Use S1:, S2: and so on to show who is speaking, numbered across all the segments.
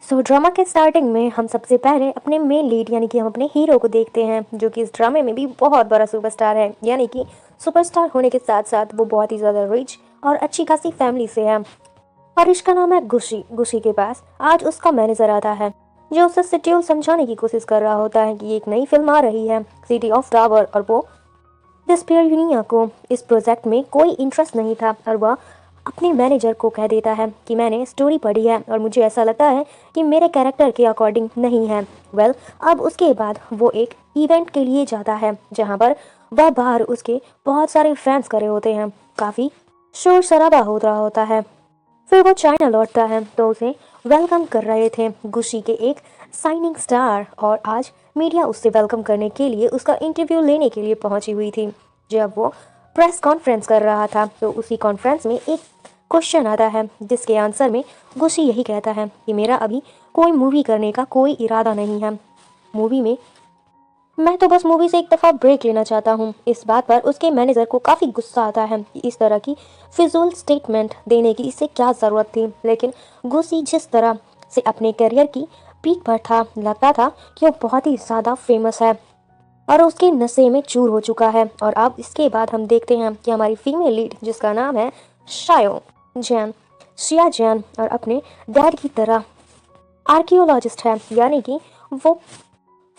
S1: Drama के starting में हम सबसे पहले अपने मेन लीड यानी कि हम अपने हीरो को देखते हैं, जो कि इस ड्रामे में भी बहुत बड़ा सुपरस्टार है। यानी कि सुपरस्टार होने के साथ साथ वो बहुत ही ज़्यादा रिच और अच्छी खासी फैमिली से है। और इसका नाम है गुशी। गुशी के पास आज उसका मैनेजर आता है, जो उसे शेड्यूल समझाने की कोशिश कर रहा होता है कि एक नई फिल्म आ रही है, सिटी ऑफ टावर, और वो डिस्पेयर यूनिया को इस प्रोजेक्ट में कोई इंटरेस्ट नहीं था। और वह अपने मैनेजर को कह देता है कि मैंने स्टोरी पढ़ी है और मुझे ऐसा लगता है कि मेरे कैरेक्टर के अकॉर्डिंग नहीं है। अब उसके बाद वो एक इवेंट के लिए जाता है, जहाँ पर वह बाहर उसके बहुत सारे फैंस खड़े होते हैं। काफ़ी शोर शराबा हो रहा होता है। फिर वो चाइना लौटता है तो उसे वेलकम कर रहे थे गुशी के एक साइनिंग स्टार, और आज मीडिया उससे वेलकम करने के लिए उसका इंटरव्यू लेने के लिए पहुंची हुई थी। जब वो प्रेस कॉन्फ्रेंस कर रहा था तो उसी कॉन्फ्रेंस में एक क्वेश्चन आता है, जिसके आंसर में गुशी यही कहता है कि मेरा अभी कोई मूवी करने का कोई इरादा नहीं है। मूवी में मैं तो बस मूवी से एक दफ़ा ब्रेक लेना चाहता हूँ। इस बात पर उसके मैनेजर को काफ़ी गुस्सा आता है कि इस तरह की फिजूल स्टेटमेंट देने की इससे क्या ज़रूरत थी। लेकिन गुस्सी जिस तरह से अपने करियर की पीक पर था, लगता था कि वो बहुत ही ज़्यादा फेमस है और उसके नशे में चूर हो चुका है। और अब इसके बाद हम देखते हैं कि हमारी फीमेल लीड, जिसका नाम है शायो जैन, शिया जैन, और अपने डैड की तरह आर्कियोलॉजिस्ट है। यानी कि वो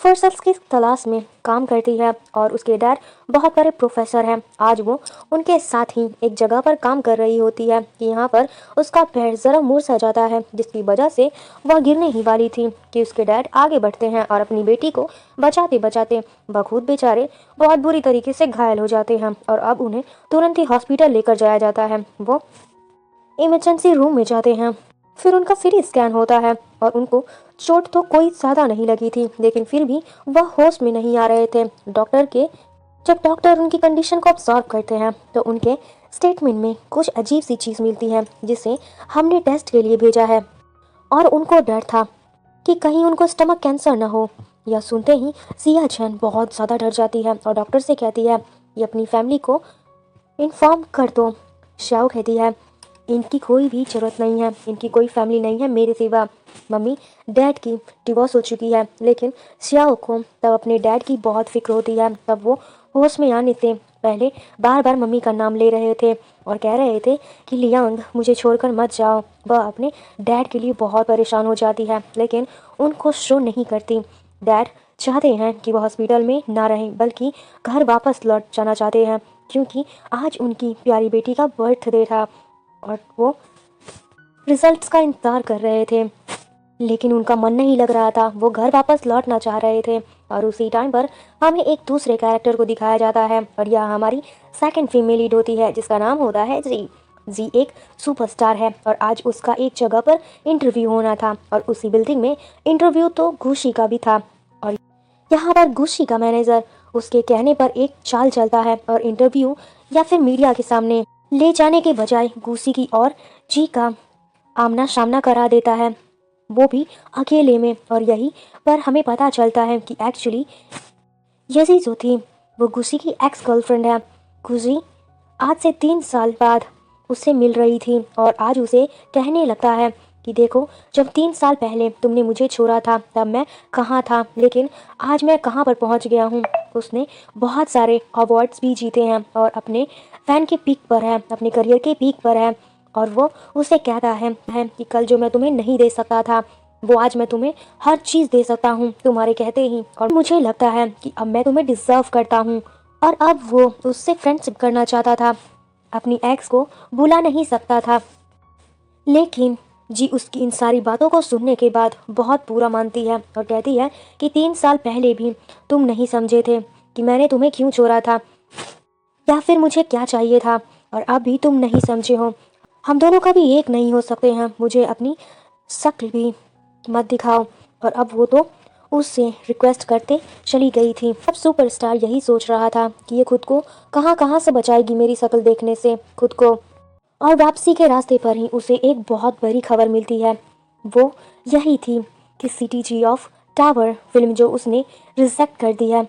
S1: फॉसिल्स की तलाश में काम करती है और उसके डैड बहुत बड़े प्रोफेसर हैं। आज वो उनके साथ ही एक जगह पर काम कर रही होती है कि यहाँ पर उसका पैर ज़रा मुड़ सा जाता है, जिसकी वजह से वह गिरने ही वाली थी कि उसके डैड आगे बढ़ते हैं और अपनी बेटी को बचाते बचाते वह खुद बेचारे बहुत बुरी तरीके से घायल हो जाते हैं। और अब उन्हें तुरंत ही हॉस्पिटल लेकर जाया जाता है। वो इमरजेंसी रूम में जाते हैं। फिर उनका सीटी स्कैन होता है और उनको चोट तो कोई ज़्यादा नहीं लगी थी, लेकिन फिर भी वह होश में नहीं आ रहे थे। जब डॉक्टर उनकी कंडीशन को ऑब्जर्व करते हैं तो उनके स्टेटमेंट में कुछ अजीब सी चीज़ मिलती है, जिसे हमने टेस्ट के लिए भेजा है। और उनको डर था कि कहीं उनको स्टमक कैंसर ना हो। यह सुनते ही सिया जैन बहुत ज़्यादा डर जाती है और डॉक्टर से कहती है कि अपनी फैमिली को इन्फॉर्म कर दो। शाओ कहती है इनकी कोई भी ज़रूरत नहीं है, इनकी कोई फैमिली नहीं है मेरे सिवा। मम्मी डैड की डिवोर्स हो चुकी है। लेकिन श्याओ को तब अपने डैड की बहुत फिक्र होती है। तब वो होश में आने से पहले बार बार मम्मी का नाम ले रहे थे और कह रहे थे कि लियांग मुझे छोड़कर मत जाओ। वह अपने डैड के लिए बहुत परेशान हो जाती है, लेकिन उनको शो नहीं करती। डैड चाहते हैं कि वह हॉस्पिटल में ना रहें, बल्कि घर वापस लौट जाना चाहते हैं, क्योंकि आज उनकी प्यारी बेटी का बर्थडे था और वो रिजल्ट्स का इंतज़ार कर रहे थे। लेकिन उनका मन नहीं लग रहा था, वो घर वापस लौटना चाह रहे थे। और उसी टाइम पर हमें एक दूसरे कैरेक्टर को दिखाया जाता है और यह हमारी सेकंड फीमेल लीड होती है, जिसका नाम होता है जी। जी एक सुपरस्टार है और आज उसका एक जगह पर इंटरव्यू होना था और उसी बिल्डिंग में इंटरव्यू तो गुशी का भी था। और यहाँ पर गुशी का मैनेजर उसके कहने पर एक चाल चलता है और इंटरव्यू या फिर मीडिया के सामने ले जाने के बजाय गुशी की और जी का आमना सामना करा देता है, वो भी अकेले में। और यही पर हमें पता चलता है कि एक्चुअली यजी जो थी वो गुशी की एक्स गर्लफ्रेंड है। गुशी आज से 3 साल बाद उससे मिल रही थी और आज उसे कहने लगता है कि देखो, जब 3 साल पहले तुमने मुझे छोड़ा था तब मैं कहाँ था, लेकिन आज मैं कहाँ पर पहुँच गया हूँ। उसने बहुत सारे अवार्ड्स भी जीते हैं और अपने फैन के पीक पर है, अपने करियर के पीक पर है। और वो उसे कहता है कि कल जो मैं तुम्हें नहीं दे सकता था, वो आज मैं तुम्हें हर चीज़ दे सकता हूँ तुम्हारे कहते ही। और मुझे लगता है कि अब मैं तुम्हें डिज़र्व करता हूँ। और अब वो उससे फ्रेंडशिप करना चाहता था, अपनी एक्स को बुला नहीं सकता था। लेकिन जी उसकी इन सारी बातों को सुनने के बाद बहुत बुरा मानती है और कहती है कि 3 साल पहले भी तुम नहीं समझे थे कि मैंने तुम्हें क्यों छोड़ा था या फिर मुझे क्या चाहिए था, और अब भी तुम नहीं समझे हो। हम दोनों कभी एक नहीं हो सकते हैं, मुझे अपनी शक्ल भी मत दिखाओ। और अब वो तो उससे रिक्वेस्ट करते चली गई थी। अब सुपरस्टार यही सोच रहा था कि ये खुद को कहाँ कहाँ से बचाएगी मेरी शक्ल देखने से खुद को। और वापसी के रास्ते पर ही उसे एक बहुत बड़ी खबर मिलती है। वो यही थी कि सिटी ऑफ टावर फिल्म जो उसने रिजेक्ट कर दी है,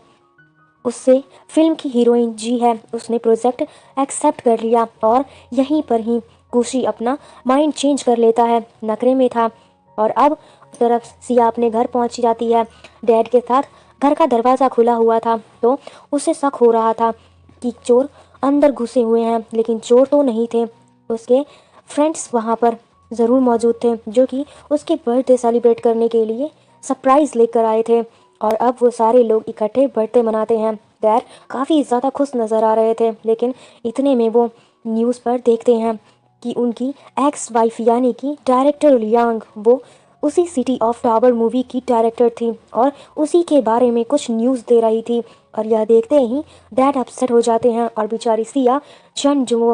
S1: उससे फिल्म की हीरोइन जी है, उसने प्रोजेक्ट एक्सेप्ट कर लिया। और यहीं पर ही गुशी अपना माइंड चेंज कर लेता है, नखरे में था और अब तरफ सिया अपने घर पहुंच जाती है डैड के साथ। घर का दरवाज़ा खुला हुआ था तो उसे शक हो रहा था कि चोर अंदर घुसे हुए हैं, लेकिन चोर तो नहीं थे। उसके फ्रेंड्स वहाँ पर ज़रूर मौजूद थे जो कि उसके बर्थडे सेलिब्रेट करने के लिए सरप्राइज़ लेकर आए थे, और अब वो सारे लोग इकट्ठे बर्थडे मनाते हैं। डैड काफ़ी ज़्यादा खुश नज़र आ रहे थे, लेकिन इतने में वो न्यूज़ पर देखते हैं कि उनकी एक्स वाइफ यानी कि डायरेक्टर लियांग वो उसी सिटी ऑफ टावर मूवी की डायरेक्टर थी और उसी के बारे में कुछ न्यूज़ दे रही थी। और यह देखते ही डैड अपसेट हो जाते हैं, और बेचारी सिया चंद जो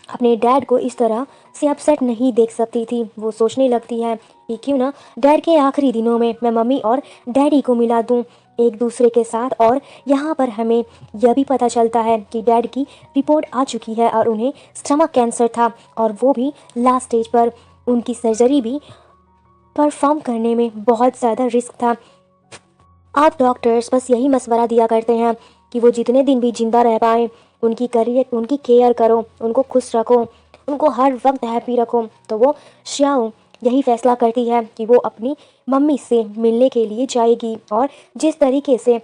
S1: अपने डैड को इस तरह से अपसेट नहीं देख सकती थी, वो सोचने लगती है कि क्यों ना डैड के आखिरी दिनों में मैं मम्मी और डैडी को मिला दूं एक दूसरे के साथ। और यहाँ पर हमें यह भी पता चलता है कि डैड की रिपोर्ट आ चुकी है और उन्हें स्टमक कैंसर था, और वो भी लास्ट स्टेज पर। उनकी सर्जरी भी परफॉर्म करने में बहुत ज़्यादा रिस्क था। आप डॉक्टर्स बस यही मशवरा दिया करते हैं कि वो जितने दिन भी जिंदा रह पाएँ उनकी केयर करो, उनको खुश रखो, उनको हर वक्त हैप्पी रखो। तो वो श्याओ यही फैसला करती है कि वो अपनी मम्मी से मिलने के लिए जाएगी, और जिस तरीके से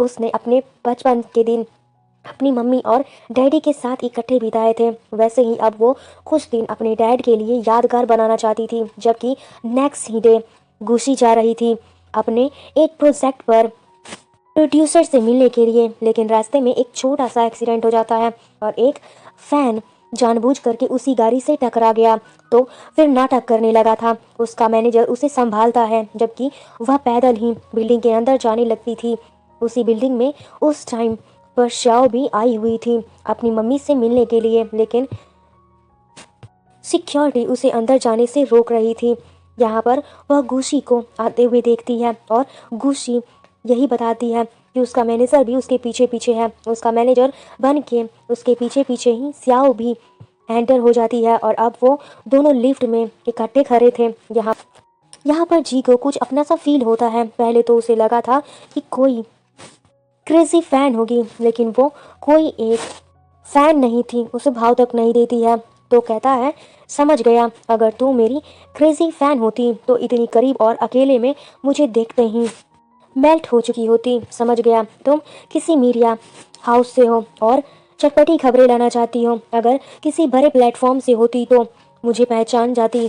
S1: उसने अपने बचपन के दिन अपनी मम्मी और डैडी के साथ इकट्ठे बिताए थे, वैसे ही अब वो कुछ दिन अपने डैड के लिए यादगार बनाना चाहती थी। जबकि नेक्स्ट ही डे गुशी जा रही थी अपने एक प्रोजेक्ट पर प्रोड्यूसर से मिलने के लिए, लेकिन रास्ते में एक छोटा सा एक्सीडेंट हो जाता है और एक फैन जानबूझ करके उसी गाड़ी से टकरा गया। तो फिर नाटक करने लगा था। उसका मैनेजर उसे संभालता है जबकि वह पैदल ही बिल्डिंग के अंदर जाने लगती थी। उसी बिल्डिंग में उस टाइम पर श्याओ भी आई हुई थी अपनी मम्मी से मिलने के लिए, लेकिन सिक्योरिटी उसे अंदर जाने से रोक रही थी। यहाँ पर वह गुशी को आते हुए देखती है और गुशी यही बताती है कि उसका मैनेजर भी उसके पीछे पीछे है। उसका मैनेजर बन के उसके पीछे पीछे ही स्याओ भी एंटर हो जाती है, और अब वो दोनों लिफ्ट में इकट्ठे खड़े थे। यहाँ पर जी को कुछ अपना सा फील होता है। पहले तो उसे लगा था कि कोई क्रेजी फैन होगी, लेकिन वो कोई एक फैन नहीं थी, उसे भाव तक नहीं देती है। तो कहता है, समझ गया, अगर तू मेरी क्रेजी फैन होती तो इतनी करीब और अकेले में मुझे देखते ही मेल्ट हो चुकी होती। समझ गया, तुम किसी मीडिया हाउस से हो और चटपटी खबरें लाना चाहती हो। अगर किसी बड़े प्लेटफॉर्म से होती तो मुझे पहचान जाती।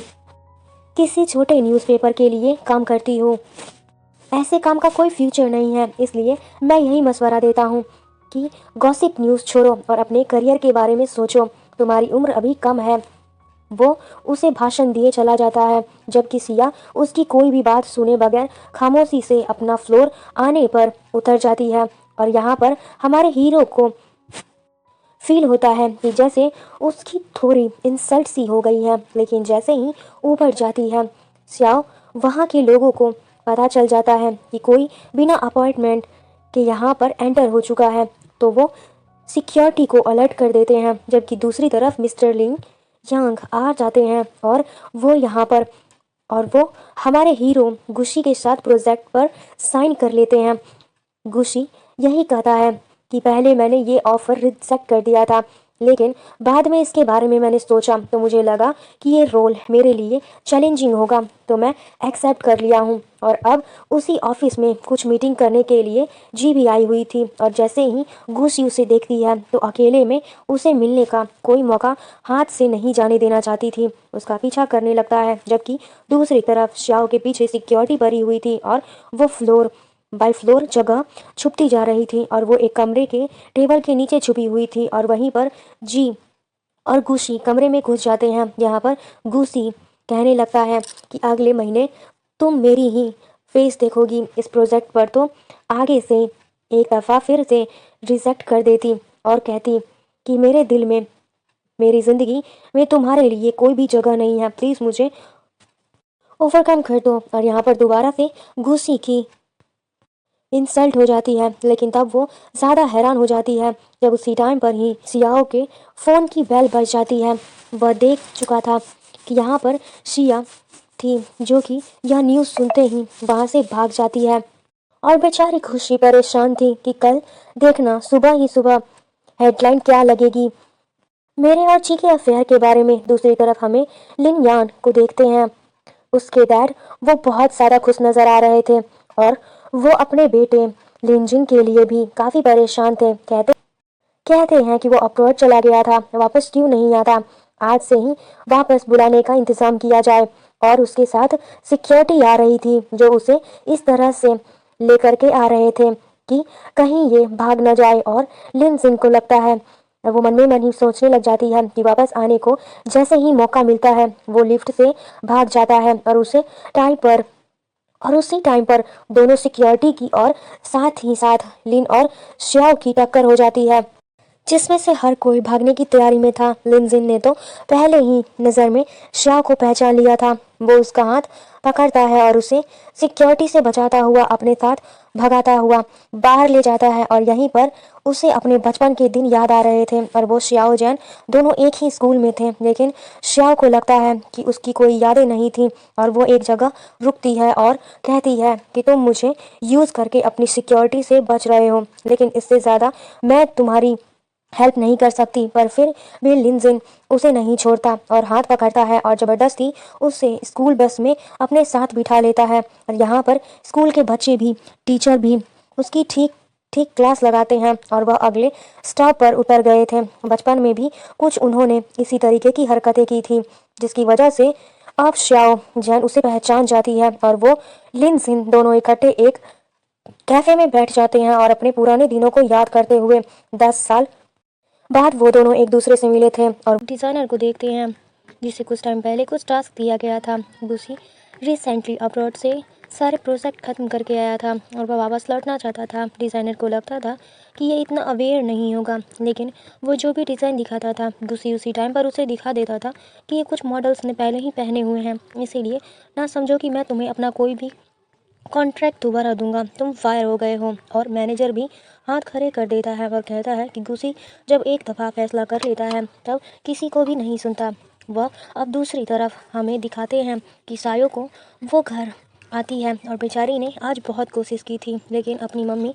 S1: किसी छोटे न्यूज़पेपर के लिए काम करती हो। ऐसे काम का कोई फ्यूचर नहीं है, इसलिए मैं यही मशवरा देता हूँ कि गॉसिप न्यूज़ छोड़ो और अपने करियर के बारे में सोचो। तुम्हारी उम्र अभी कम है। वो उसे भाषण दिए चला जाता है, जबकि सिया उसकी कोई भी बात सुने बगैर खामोशी से अपना फ्लोर आने पर उतर जाती है। और यहाँ पर हमारे हीरो को फील होता है कि जैसे उसकी थोड़ी इंसल्ट सी हो गई है, लेकिन जैसे ही ऊपर जाती है सियाओ वहाँ के लोगों को पता चल जाता है कि कोई बिना अपॉइंटमेंट के यहाँ पर एंटर हो चुका है, तो वो सिक्योरिटी को अलर्ट कर देते हैं। जबकि दूसरी तरफ मिस्टर लिंग यांग आ जाते हैं और वो हमारे हीरो गुशी के साथ प्रोजेक्ट पर साइन कर लेते हैं। गुशी यही कहता है कि पहले मैंने ये ऑफ़र रिजेक्ट कर दिया था, लेकिन बाद में इसके बारे में मैंने सोचा तो मुझे लगा कि ये रोल मेरे लिए चैलेंजिंग होगा, तो मैं एक्सेप्ट कर लिया हूँ। और अब उसी ऑफिस में कुछ मीटिंग करने के लिए जी भी आई हुई थी, और जैसे ही गुशी उसे देखती है तो अकेले में उसे मिलने का कोई मौका हाथ से नहीं जाने देना चाहती थी। उसका पीछा करने लगता है, जबकि दूसरी तरफ श्याओ के पीछे सिक्योरिटी भरी हुई थी और वो फ्लोर बाय फ्लोर जगह छुपती जा रही थी, और वो एक कमरे के टेबल के नीचे छुपी हुई थी। और वहीं पर जी और गुशी कमरे में घुस जाते हैं। यहाँ पर गुशी कहने लगता है कि अगले महीने तुम मेरी ही फेस देखोगी इस प्रोजेक्ट पर, तो आगे से एक दफ़ा फिर से रिजेक्ट कर देती और कहती कि मेरे दिल में, मेरी ज़िंदगी में तुम्हारे लिए कोई भी जगह नहीं है, प्लीज़ मुझे ओवरकम कर दो। और यहाँ पर दोबारा से गुशी की इंसल्ट हो जाती है, लेकिन तब वो ज़्यादा हैरान हो जाती है जब उसी टाइम पर ही सियाओ के फ़ोन की बेल बज जाती है। वह देख चुका था कि यहाँ पर शिया थी, जो कि यह न्यूज़ सुनते ही वहाँ से भाग जाती है। और बेचारी खुशी परेशान थी कि कल देखना सुबह ही सुबह हेडलाइन क्या लगेगी मेरे और ची के अफेयर के बारे में। दूसरी तरफ हमें लिन यान को देखते हैं। उसके डैड वो बहुत ज़्यादा खुश नज़र आ रहे थे और वो अपने बेटे लिनजिन के लिए भी काफ़ी परेशान थे। कहते कहते हैं कि वो अब्रॉड चला गया था, वापस क्यों नहीं आता। आज से ही वापस बुलाने का इंतज़ाम किया जाए। और उसके साथ सिक्योरिटी आ रही थी जो उसे इस तरह से लेकर के आ रहे थे कि कहीं ये भाग न जाए। और लिन सिंह को लगता है, वो मन में मन ही सोचने लग जाती है कि वापस आने को जैसे ही मौका मिलता है वो लिफ्ट से भाग जाता है और उसी टाइम पर दोनों सिक्योरिटी की और साथ ही साथ लिन और श्याओ की टक्कर हो जाती है, जिसमें से हर कोई भागने की तैयारी में था। लिनजिन ने तो पहले ही नज़र में श्याओ को पहचान लिया था। वो उसका हाथ पकड़ता है और उसे सिक्योरिटी से बचाता हुआ अपने साथ भगाता हुआ बाहर ले जाता है। और यहीं पर उसे अपने बचपन के दिन याद आ रहे थे और वो श्याओ जैन दोनों एक ही स्कूल में थे। लेकिन श्याओ को लगता है कि उसकी कोई यादें नहीं थी और वो एक जगह रुकती है और कहती है कि तुम मुझे यूज़ करके अपनी सिक्योरिटी से बच रहे हो, लेकिन इससे ज़्यादा मैं तुम्हारी हेल्प नहीं कर सकती। पर फिर भी लिनजिन उसे नहीं छोड़ता और हाथ पकड़ता है और ज़बरदस्ती उसे स्कूल बस में अपने साथ बिठा लेता है। और यहाँ पर स्कूल के बच्चे भी, टीचर भी उसकी ठीक ठीक क्लास लगाते हैं और वह अगले स्टॉप पर उतर गए थे। बचपन में भी कुछ उन्होंने इसी तरीके की हरकतें की थी, जिसकी वजह से अब श्याओ जैन उसे पहचान जाती है और वो लिनजिन दोनों इकट्ठे एक कैफे में बैठ जाते हैं और अपने पुराने दिनों को याद करते हुए 10 साल बाद वो दोनों एक दूसरे से मिले थे। और डिज़ाइनर को देखते हैं जिसे कुछ टाइम पहले कुछ टास्क दिया गया था। गुसी रिसेंटली अब्रॉड से सारे प्रोजेक्ट ख़त्म करके आया था और वह वापस लौटना चाहता था। डिज़ाइनर को लगता था कि ये इतना अवेयर नहीं होगा, लेकिन वो जो भी डिज़ाइन दिखाता था गुसी उसी टाइम पर उसे दिखा देता था कि ये कुछ मॉडल्स ने पहले ही पहने हुए हैं, इसीलिए ना समझो कि मैं तुम्हें अपना कोई भी कॉन्ट्रैक्ट दोबारा दूंगा, तुम फायर हो गए हो। और मैनेजर भी हाथ खड़े कर देता है और कहता है कि गुसी जब एक दफ़ा फैसला कर लेता है तब किसी को भी नहीं सुनता। वह अब दूसरी तरफ हमें दिखाते हैं कि सायो को वो घर आती है और बेचारी ने आज बहुत कोशिश की थी, लेकिन अपनी मम्मी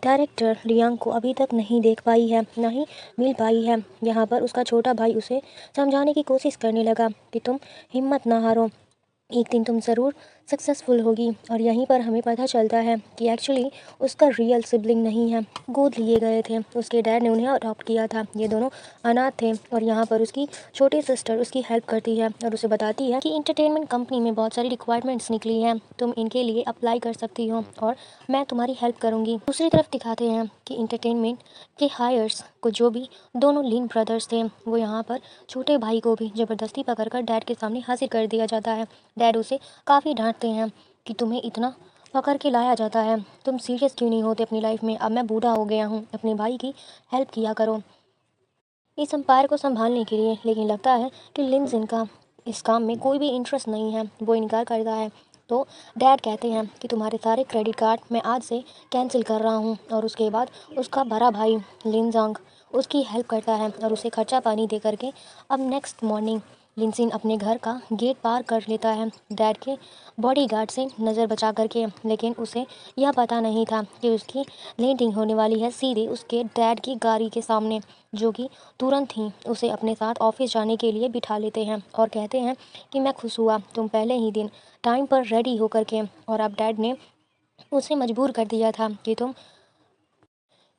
S1: डायरेक्टर रियांग को अभी तक नहीं देख पाई है, ना ही मिल पाई है। यहाँ पर उसका छोटा भाई उसे समझाने की कोशिश करने लगा कि तुम हिम्मत ना हारो, एक दिन तुम ज़रूर सक्सेसफुल होगी। और यहीं पर हमें पता चलता है कि एक्चुअली उसका रियल सिबलिंग नहीं है, गोद लिए गए थे, उसके डैड ने उन्हें अडॉप्ट किया था। ये दोनों अनाथ थे और यहाँ पर उसकी छोटी सिस्टर उसकी हेल्प करती है और उसे बताती है कि इंटरटेनमेंट कंपनी में बहुत सारी रिक्वायरमेंट्स निकली हैं, तुम इनके लिए अप्लाई कर सकती हो और मैं तुम्हारी हेल्प करूँगी। दूसरी तरफ दिखाते हैं कि इंटरटेनमेंट के हायर्स को जो भी दोनों लिन ब्रदर्स थे वो यहाँ पर छोटे भाई को भी ज़बरदस्ती पकड़कर डैड के सामने हाजिर कर दिया जाता है। डैड उसे काफ़ी डांटते हैं कि तुम्हें इतना पकड़ के लाया जाता है, तुम सीरियस क्यों नहीं होते अपनी लाइफ में, अब मैं बूढ़ा हो गया हूँ, अपने भाई की हेल्प किया करो इस एम्पायर को संभालने के लिए। लेकिन लगता है कि लिनजिन का इस काम में कोई भी इंटरेस्ट नहीं है, वो इनकार करता है। तो डैड कहते हैं कि तुम्हारे सारे क्रेडिट कार्ड मैं आज से कैंसिल कर रहा हूँ। और उसके बाद उसका बड़ा भाई लिनजांग उसकी हेल्प करता है और उसे खर्चा पानी दे करके अब नेक्स्ट मॉर्निंग लिनसिन अपने घर का गेट पार कर लेता है डैड के बॉडीगार्ड से नज़र बचा करके। लेकिन उसे यह पता नहीं था कि उसकी लैंडिंग होने वाली है सीधे उसके डैड की गाड़ी के सामने, जो कि तुरंत ही उसे अपने साथ ऑफिस जाने के लिए बिठा लेते हैं और कहते हैं कि मैं खुश हुआ तुम पहले ही दिन टाइम पर रेडी होकर के। और अब डैड ने उसे मजबूर कर दिया था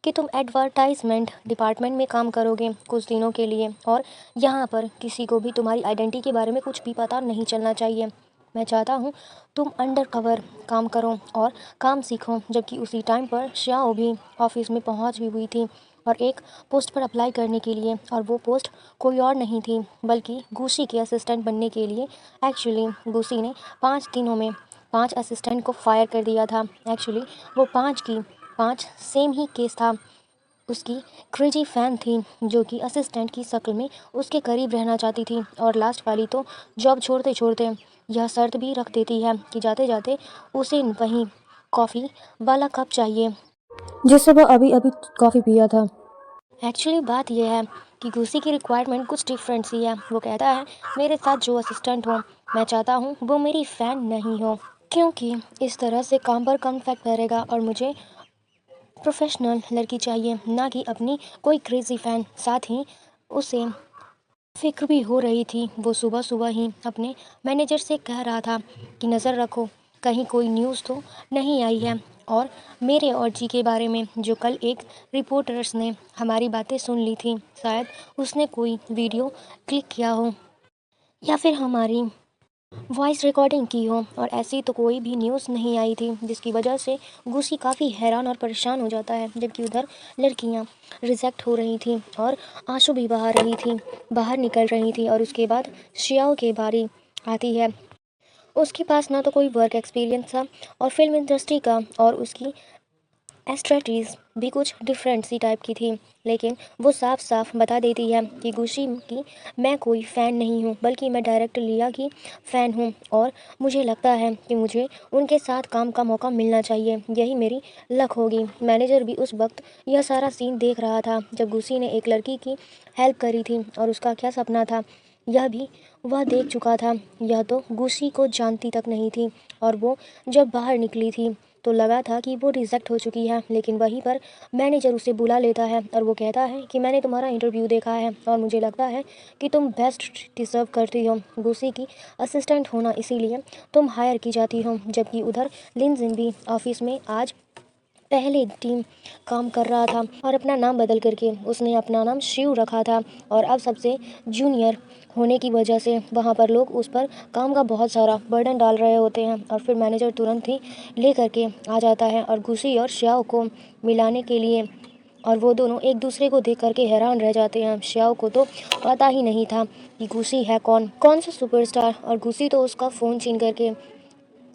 S1: कि तुम एडवर्टाइजमेंट डिपार्टमेंट में काम करोगे कुछ दिनों के लिए, और यहाँ पर किसी को भी तुम्हारी आइडेंटिटी के बारे में कुछ भी पता नहीं चलना चाहिए। मैं चाहता हूँ तुम अंडर कवर काम करो और काम सीखो। जबकि उसी टाइम पर श्याओ भी ऑफिस में पहुँच भी हुई थी और एक पोस्ट पर अप्लाई करने के लिए, और वो पोस्ट कोई और नहीं थी बल्कि गुसी के असिस्टेंट बनने के लिए। एक्चुअली गुसी ने 5 दिनों में 5 असिस्टेंट को फायर कर दिया था। एक्चुअली वो 5 सेम ही केस था। उसकी क्रेजी फ़ैन थी जो कि असिस्टेंट की शक्ल में उसके करीब रहना चाहती थी, और लास्ट वाली तो जॉब छोड़ते छोड़ते यह शर्त भी रख देती है कि जाते जाते उसे वहीं कॉफ़ी वाला कप चाहिए जिससे वो अभी अभी कॉफ़ी पिया था। एक्चुअली बात यह है कि गुसी की रिक्वायरमेंट कुछ डिफरेंट सी है। वो कहता है मेरे साथ जो असिस्टेंट हो मैं चाहता हूँ वो मेरी फ़ैन नहीं हो, क्योंकि इस तरह से काम पर कम इफेक्ट करेगा और मुझे प्रोफेशनल लड़की चाहिए, ना कि अपनी कोई क्रेज़ी फ़ैन। साथ ही उसे फिक्र भी हो रही थी। वो सुबह सुबह ही अपने मैनेजर से कह रहा था कि नज़र रखो, कहीं कोई न्यूज़ तो नहीं आई है। और मेरे और जी के बारे में जो कल एक रिपोर्टर्स ने हमारी बातें सुन ली थी, शायद उसने कोई वीडियो क्लिक किया हो या फिर हमारी वॉइस रिकॉर्डिंग की हो। और ऐसी तो कोई भी न्यूज़ नहीं आई थी, जिसकी वजह से गुसी काफ़ी हैरान और परेशान हो जाता है। जबकि उधर लड़कियां रिजेक्ट हो रही थी और आंसू भी बहा रही थी, बाहर निकल रही थी। और उसके बाद शियाओ की बारी आती है। उसके पास ना तो कोई वर्क एक्सपीरियंस था और फिल्म इंडस्ट्री का, और उसकी स्ट्रेटजीज भी कुछ डिफरेंट सी टाइप की थी। लेकिन वो साफ साफ बता देती है कि गुशी की मैं कोई फ़ैन नहीं हूँ, बल्कि मैं डायरेक्टर लिया की फ़ैन हूँ। और मुझे लगता है कि मुझे उनके साथ काम का मौका मिलना चाहिए, यही मेरी लक होगी। मैनेजर भी उस वक्त यह सारा सीन देख रहा था जब गुशी ने एक लड़की की हेल्प करी थी, और उसका क्या सपना था यह भी वह देख चुका था। यह तो गुशी को जानती तक नहीं थी। और वो जब बाहर निकली थी तो लगा था कि वो रिजेक्ट हो चुकी है। लेकिन वहीं पर मैनेजर उसे बुला लेता है और वो कहता है कि मैंने तुम्हारा इंटरव्यू देखा है और मुझे लगता है कि तुम बेस्ट डिज़र्व करती हो गुसी की असिस्टेंट होना, इसीलिए तुम हायर की जाती हो। जबकि उधर लिनजिन भी ऑफिस में आज पहले टीम काम कर रहा था और अपना नाम बदल करके उसने अपना नाम शिव रखा था। और अब सबसे जूनियर होने की वजह से वहाँ पर लोग उस पर काम का बहुत सारा बर्डन डाल रहे होते हैं। और फिर मैनेजर तुरंत ही ले करके आ जाता है और गुसी और श्याओ को मिलाने के लिए। और वो दोनों एक दूसरे को देख करके हैरान रह जाते हैं। श्याओ को तो पता ही नहीं था कि गुसी है कौन कौन सा सुपरस्टार, और गुसी तो उसका फ़ोन छीन करके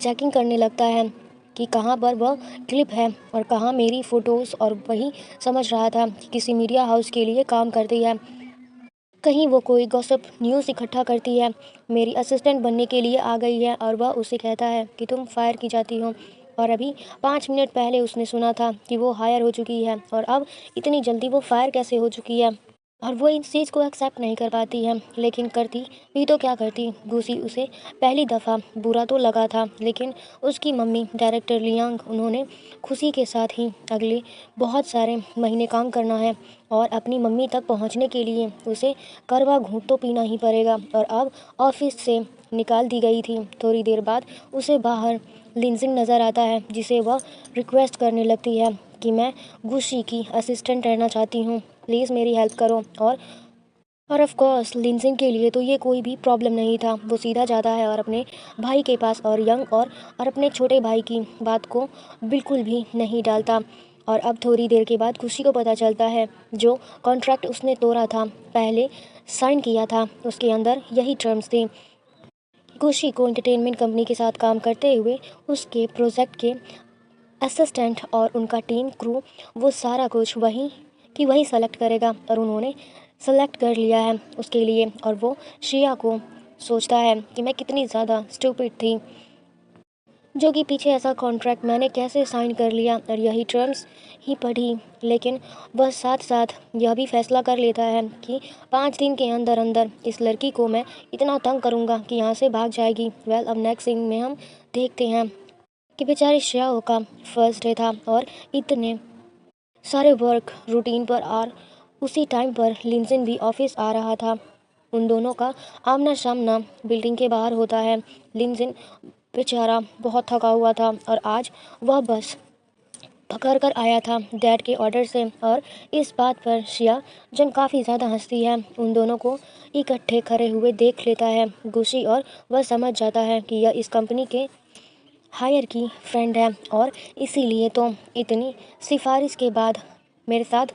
S1: चेकिंग करने लगता है कि कहाँ पर वह क्लिप है और कहाँ मेरी फ़ोटोज़। और वही समझ रहा था कि किसी मीडिया हाउस के लिए काम करती है, कहीं वो कोई गॉसिप न्यूज़ इकट्ठा करती है, मेरी असिस्टेंट बनने के लिए आ गई है। और वह उसे कहता है कि तुम फायर की जाती हो। और अभी 5 मिनट पहले उसने सुना था कि वो हायर हो चुकी है, और अब इतनी जल्दी वो फायर कैसे हो चुकी है। और वो इस चीज़ को एक्सेप्ट नहीं कर पाती है, लेकिन करती भी तो क्या करती। गुसी उसे पहली दफ़ा बुरा तो लगा था, लेकिन उसकी मम्मी डायरेक्टर लियांग, उन्होंने खुशी के साथ ही अगले बहुत सारे महीने काम करना है। और अपनी मम्मी तक पहुंचने के लिए उसे कड़वा घूंट तो पीना ही पड़ेगा। और अब ऑफिस से निकाल दी गई थी। थोड़ी देर बाद उसे बाहर लिनजिंग नज़र आता है, जिसे वह रिक्वेस्ट करने लगती है कि मैं गुशी की असिस्टेंट रहना चाहती हूँ, प्लीज़ मेरी हेल्प करो। और ऑफ कोर्स लिनजिंग के लिए तो ये कोई भी प्रॉब्लम नहीं था। वो सीधा जाता है और अपने भाई के पास और यंग और अपने छोटे भाई की बात को बिल्कुल भी नहीं डालता। और अब थोड़ी देर के बाद खुशी को पता चलता है जो कॉन्ट्रैक्ट उसने तोड़ा था, पहले साइन किया था, उसके अंदर यही टर्म्स थे। खुशी को एंटरटेनमेंट कंपनी के साथ काम करते हुए उसके प्रोजेक्ट के असिस्टेंट और उनका टीम क्रू, वो सारा कुछ वही सेलेक्ट करेगा। और उन्होंने सेलेक्ट कर लिया है उसके लिए। और वो शिया को सोचता है कि मैं कितनी ज़्यादा स्टूपिड थी, जो कि पीछे ऐसा कॉन्ट्रैक्ट मैंने कैसे साइन कर लिया और यही टर्म्स ही पढ़ी। लेकिन वह साथ साथ यह भी फैसला कर लेता है कि 5 दिन के अंदर अंदर इस लड़की को मैं इतना तंग करूँगा कि यहाँ से भाग जाएगी। वेल, अब नेक्स्ट सीन में हम देखते हैं कि बेचारी श्याओ का फर्स्ट डे था और इतने सारे वर्क रूटीन पर। और उसी टाइम पर लिनजिन भी ऑफिस आ रहा था। उन दोनों का आमना सामना बिल्डिंग के बाहर होता है। लिनजिन बेचारा बहुत थका हुआ था और आज वह बस पकड़ कर आया था डैड के ऑर्डर से। और इस बात पर शिया जन काफ़ी ज़्यादा हंसती है। उन दोनों को इकट्ठे खड़े हुए देख लेता है गुशी, और वह समझ जाता है कि यह इस कंपनी के हायर की फ्रेंड है, और इसीलिए तो इतनी सिफारिश के बाद मेरे साथ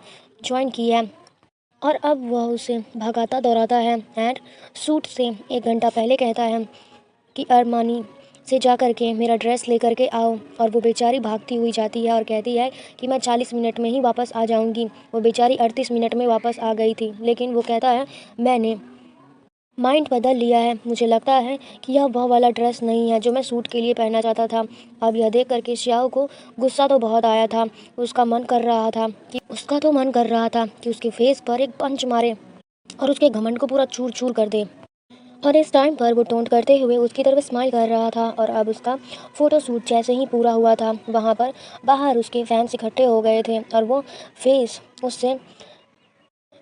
S1: ज्वाइन की है। और अब वह उसे भगाता दौड़ाता है एंड सूट से 1 घंटा पहले कहता है कि अरमानी से जा कर के मेरा ड्रेस ले कर के आओ। और वो बेचारी भागती हुई जाती है और कहती है कि मैं 40 मिनट में ही वापस आ जाऊंगी। वो बेचारी 38 मिनट में वापस आ गई थी, लेकिन वो कहता है मैंने माइंड बदल लिया है, मुझे लगता है कि यह वह वाला ड्रेस नहीं है जो मैं सूट के लिए पहनना चाहता था। अब यह देख करके श्याओ को गुस्सा तो बहुत आया था। उसका तो मन कर रहा था कि उसके फेस पर एक पंच मारे और उसके घमंड को पूरा चूर चूर कर दे। और इस टाइम पर वो टोंट करते हुए उसकी तरफ स्माइल कर रहा था। और अब उसका फ़ोटो शूट जैसे ही पूरा हुआ था, वहाँ पर बाहर उसके फैंस इकट्ठे हो गए थे और वो फेस उससे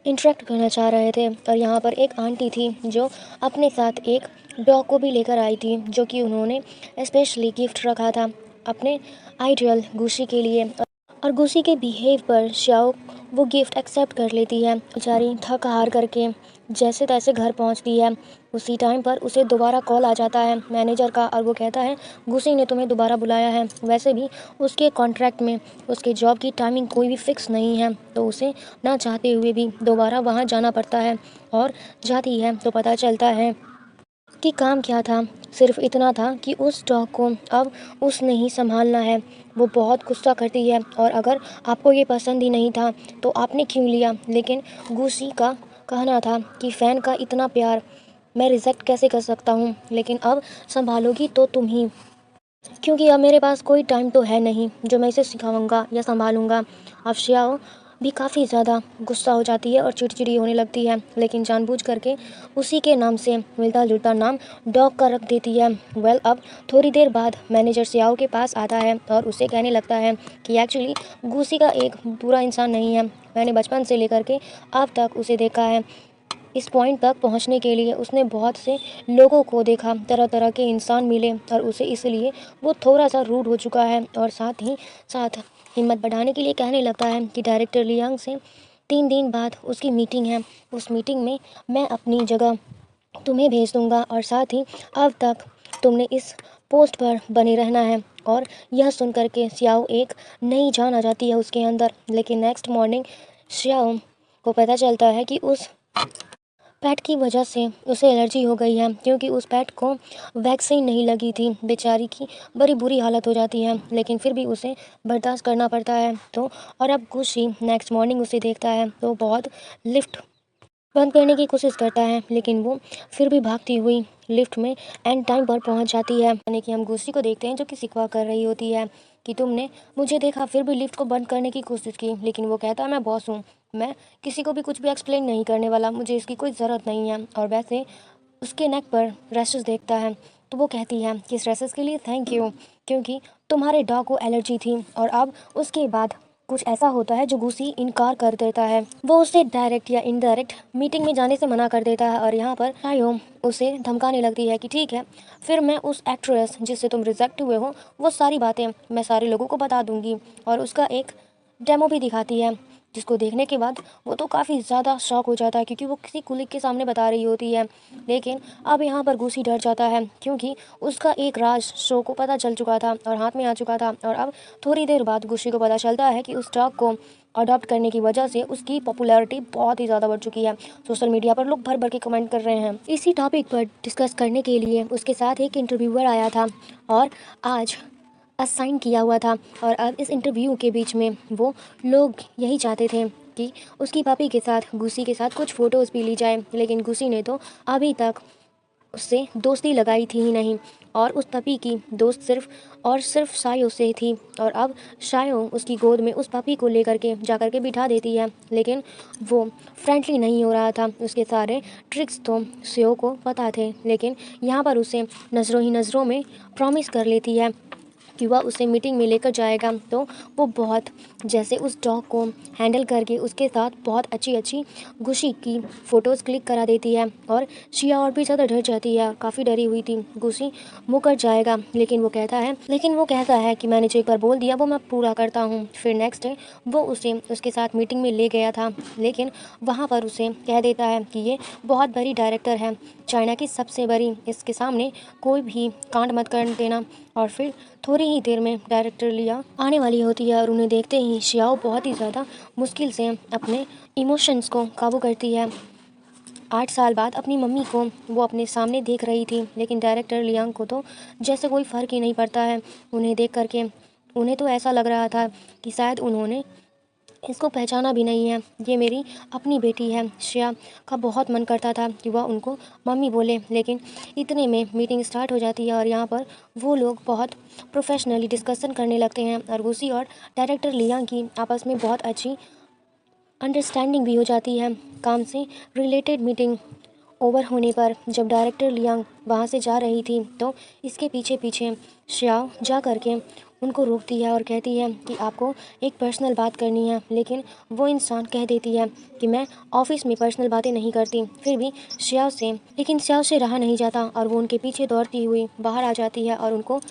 S1: इंटरेक्ट करना चाह रहे थे। और यहाँ पर एक आंटी थी जो अपने साथ एक डॉग को भी लेकर आई थी, जो कि उन्होंने स्पेशली गिफ्ट रखा था अपने आइडियल गुशी के लिए। और गुशी के बिहेव पर श्याओ वो गिफ्ट एक्सेप्ट कर लेती है। बेचारी थक हार करके जैसे तैसे घर पहुंचती है। उसी टाइम पर उसे दोबारा कॉल आ जाता है मैनेजर का, और वो कहता है गुशी ने तुम्हें दोबारा बुलाया है। वैसे भी उसके कॉन्ट्रैक्ट में उसके जॉब की टाइमिंग कोई भी फिक्स नहीं है, तो उसे ना चाहते हुए भी दोबारा वहाँ जाना पड़ता है। और जाती है तो पता चलता है कि काम क्या था। सिर्फ इतना था कि उस डॉग को अब उसने ही संभालना है। वो बहुत गुस्सा करती है, और अगर आपको ये पसंद ही नहीं था तो आपने क्यों लिया। लेकिन गुसी का कहना था कि फ़ैन का इतना प्यार मैं रिजेक्ट कैसे कर सकता हूँ, लेकिन अब संभालोगी तो तुम ही, क्योंकि अब मेरे पास कोई टाइम तो है नहीं जो मैं इसे सिखाऊंगा या संभालूंगा। अब श्याओ भी काफ़ी ज़्यादा गुस्सा हो जाती है और चिड़चिड़ी होने लगती है, लेकिन जानबूझ करके उसी के नाम से मिलता जुलता नाम डॉग का रख देती है। अब थोड़ी देर बाद मैनेजर श्याओ के पास आता है और उसे कहने लगता है कि एक्चुअली गुसी का एक बुरा इंसान नहीं है। मैंने बचपन से लेकर के अब तक उसे देखा है। इस पॉइंट तक पहुंचने के लिए उसने बहुत से लोगों को देखा, तरह तरह के इंसान मिले, और उसे इसलिए वो थोड़ा सा रूड हो चुका है। और साथ ही साथ हिम्मत बढ़ाने के लिए कहने लगता है कि डायरेक्टर लियांग से 3 दिन बाद उसकी मीटिंग है। उस मीटिंग में मैं अपनी जगह तुम्हें भेज दूंगा, और साथ ही अब तक तुमने इस पोस्ट पर बने रहना है। और यह सुन करके श्याओ एक नई जान आ जाती है उसके अंदर। लेकिन नेक्स्ट मॉर्निंग श्याओ को पता चलता है कि उस पेट की वजह से उसे एलर्जी हो गई है, क्योंकि उस पेट को वैक्सीन नहीं लगी थी। बेचारी की बड़ी बुरी हालत हो जाती है, लेकिन फिर भी उसे बर्दाश्त करना पड़ता है। तो और अब खुशी नेक्स्ट मॉर्निंग उसे देखता है तो बहुत लिफ्ट बंद करने की कोशिश करता है, लेकिन वो फिर भी भागती हुई लिफ्ट में एंड टाइम पर पहुंच जाती है। यानी कि हम गुस्सी को देखते हैं जो कि शिकवा कर रही होती है कि तुमने मुझे देखा फिर भी लिफ्ट को बंद करने की कोशिश की। लेकिन वो कहता है मैं बॉस हूँ, मैं किसी को भी कुछ भी एक्सप्लेन नहीं करने वाला, मुझे इसकी कोई ज़रूरत नहीं है। और वैसे उसके नेक पर रैशेस देखता है, तो वो कहती है कि इस रैशेस के लिए थैंक यू, क्योंकि तुम्हारे डॉग को एलर्जी थी। और अब उसके बाद कुछ ऐसा होता है जो गुसी इनकार कर देता है। वो उसे डायरेक्ट या इनडायरेक्ट मीटिंग में जाने से मना कर देता है, और यहाँ पर शायोम उसे धमकाने लगती है कि ठीक है, फिर मैं उस एक्ट्रेस जिससे तुम रिजेक्ट हुए हो वो सारी बातें मैं सारे लोगों को बता दूंगी। और उसका एक डेमो भी दिखाती है, जिसको देखने के बाद वो तो काफ़ी ज़्यादा शॉक हो जाता है, क्योंकि वो किसी कुलिक के सामने बता रही होती है। लेकिन अब यहाँ पर गुसी डर जाता है, क्योंकि उसका एक राज शो को पता चल चुका था और हाथ में आ चुका था। और अब थोड़ी देर बाद गुसी को पता चलता है कि उस डॉग को अडॉप्ट करने की वजह से उसकी पॉपुलैरिटी बहुत ही ज़्यादा बढ़ चुकी है। सोशल मीडिया पर लोग भर भर के कमेंट कर रहे हैं। इसी टॉपिक पर डिस्कस करने के लिए उसके साथ एक इंटरव्यूअर आया था, और आज असाइन किया हुआ था। और अब इस इंटरव्यू के बीच में वो लोग यही चाहते थे कि उसकी पापी के साथ गुसी के साथ कुछ फ़ोटोज़ भी ली जाए, लेकिन गुसी ने तो अभी तक उससे दोस्ती लगाई थी ही नहीं, और उस पपी की दोस्त सिर्फ शायो से थी। और अब शायो उसकी गोद में उस पपी को लेकर के जा कर के बिठा देती है, लेकिन वो फ्रेंडली नहीं हो रहा था। उसके सारे ट्रिक्स तो श्यो को पता थे, लेकिन यहाँ पर उसे नज़रों ही नज़रों में प्रॉमिस कर लेती है कि वह उसे मीटिंग में लेकर जाएगा। तो वो बहुत जैसे उस डॉग को हैंडल करके उसके साथ बहुत अच्छी अच्छी गुशी की फ़ोटोज़ क्लिक करा देती है। और शिया और भी ज़्यादा डर जाती है, काफ़ी डरी हुई थी गुशी मुकर जाएगा। लेकिन वो कहता है कि मैंने जो एक बार बोल दिया वो मैं पूरा करता हूँ। फिर नेक्स्ट डे वो उसे उसके साथ मीटिंग में ले गया था, लेकिन वहाँ पर उसे कह देता है कि ये बहुत बड़ी डायरेक्टर है, चाइना की सबसे बड़ी, इसके सामने कोई भी कांड मत कर देना। और फिर थोड़ी ही देर में डायरेक्टर लिया आने वाली होती है, और उन्हें देखते ही शियाओ बहुत ही ज़्यादा मुश्किल से अपने इमोशंस को काबू करती है। 8 साल बाद अपनी मम्मी को वो अपने सामने देख रही थी, लेकिन डायरेक्टर लियांग को तो जैसे कोई फ़र्क ही नहीं पड़ता है उन्हें देख करके। उन्हें तो ऐसा लग रहा था कि शायद उन्होंने इसको पहचाना भी नहीं है, ये मेरी अपनी बेटी है। श्रेया का बहुत मन करता था कि वह उनको मम्मी बोले, लेकिन इतने में मीटिंग स्टार्ट हो जाती है, और यहाँ पर वो लोग बहुत प्रोफेशनली डिस्कशन करने लगते हैं। और गुसी और डायरेक्टर लियांग की आपस में बहुत अच्छी अंडरस्टैंडिंग भी हो जाती है। काम से रिलेटेड मीटिंग ओवर होने पर जब डायरेक्टर लियांग वहाँ से जा रही थी, तो इसके पीछे पीछे श्याओ जा करके उनको रोकती है और कहती है कि आपको एक पर्सनल बात करनी है, लेकिन वो इंसान कह देती है कि मैं ऑफिस में पर्सनल बातें नहीं करती। फिर भी श्याओ से रहा नहीं जाता और वो उनके पीछे दौड़ती हुई बाहर आ जाती है और उनको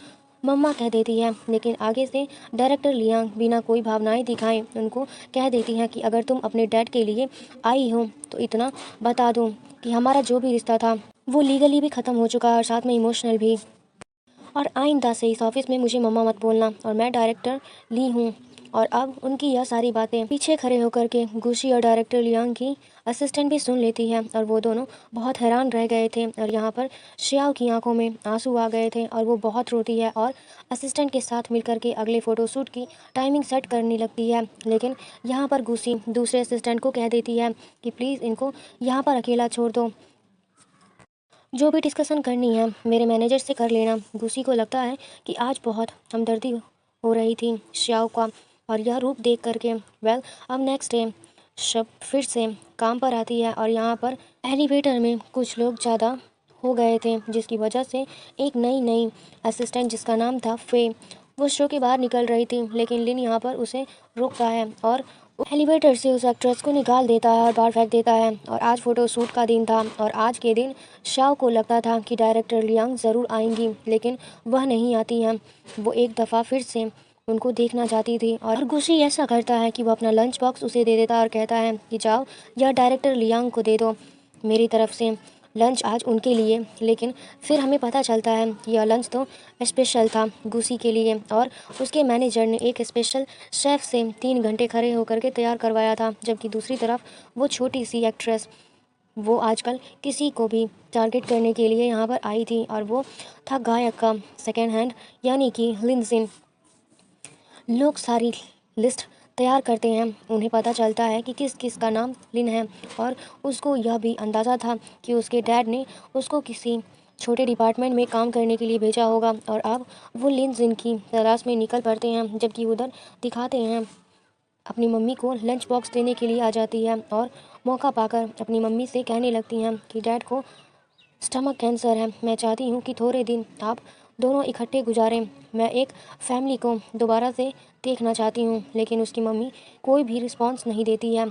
S1: मम्मा कह देती है। लेकिन आगे से डायरेक्टर लियांग बिना कोई भावनाएं दिखाए उनको कह देती हैं कि अगर तुम अपने डैड के लिए आई हो तो इतना बता दूं कि हमारा जो भी रिश्ता था वो लीगली भी ख़त्म हो चुका है और साथ में इमोशनल भी। और आइंदा से इस ऑफिस में मुझे मम्मा मत बोलना, और मैं डायरेक्टर ली हूँ। और अब उनकी यह सारी बातें पीछे खड़े होकर के गुशी और डायरेक्टर लियांग की असिस्टेंट भी सुन लेती है और वो दोनों बहुत हैरान रह गए थे। और यहाँ पर श्याओ की आंखों में आंसू आ गए थे और वो बहुत रोती है और असिस्टेंट के साथ मिलकर के अगले फ़ोटोशूट की टाइमिंग सेट करने लगती है। लेकिन यहाँ पर गुसी दूसरे असिस्टेंट को कह देती है कि प्लीज़ इनको यहाँ पर अकेला छोड़ दो, जो भी डिस्कशन करनी है मेरे मैनेजर से कर लेना। गुसी को लगता है कि आज बहुत हमदर्दी हो रही थी श्याओ का और यह रूप देख करके। अब नेक्स्ट डे शब फिर से काम पर आती है और यहाँ पर एलिवेटर में कुछ लोग ज़्यादा हो गए थे, जिसकी वजह से एक नई असिस्टेंट जिसका नाम था फे, वो शो के बाहर निकल रही थी। लेकिन लिन यहाँ पर उसे रोकता है और एलिवेटर से उस एक्ट्रेस को निकाल देता है और बाहर फेंक देता है। और आज फोटो शूट का दिन था और आज के दिन शाओ को लगता था कि डायरेक्टर लियांग ज़रूर आएंगी, लेकिन वह नहीं आती हैं। वो एक दफ़ा फिर से उनको देखना चाहती थी और गुशी ऐसा करता है कि वो अपना लंच बॉक्स उसे दे देता और कहता है कि जाओ यह डायरेक्टर लियांग को दे दो मेरी तरफ से लंच आज उनके लिए। लेकिन फिर हमें पता चलता है कि यह लंच तो स्पेशल था गुसी के लिए और उसके मैनेजर ने एक स्पेशल शेफ़ से 3 घंटे खड़े होकर के तैयार करवाया था। जबकि दूसरी तरफ वो छोटी सी एक्ट्रेस वो आजकल किसी को भी टारगेट करने के लिए यहाँ पर आई थी और वो था गायक का सेकेंड हैंड यानी कि लिनजिन। लोग सारी लिस्ट तैयार करते हैं, उन्हें पता चलता है कि किस किस का नाम लिन है और उसको यह भी अंदाज़ा था कि उसके डैड ने उसको किसी छोटे डिपार्टमेंट में काम करने के लिए भेजा होगा। और अब वो लिन जिन की तलाश में निकल पड़ते हैं, जबकि उधर दिखाते हैं अपनी मम्मी को लंच बॉक्स देने के लिए आ जाती है और मौका पाकर अपनी मम्मी से कहने लगती हैं कि डैड को स्टमक कैंसर है, मैं चाहती हूँ कि थोड़े दिन आप दोनों इकट्ठे गुजारें, मैं एक फैमिली को दोबारा से देखना चाहती हूँ। लेकिन उसकी मम्मी कोई भी रिस्पॉन्स नहीं देती है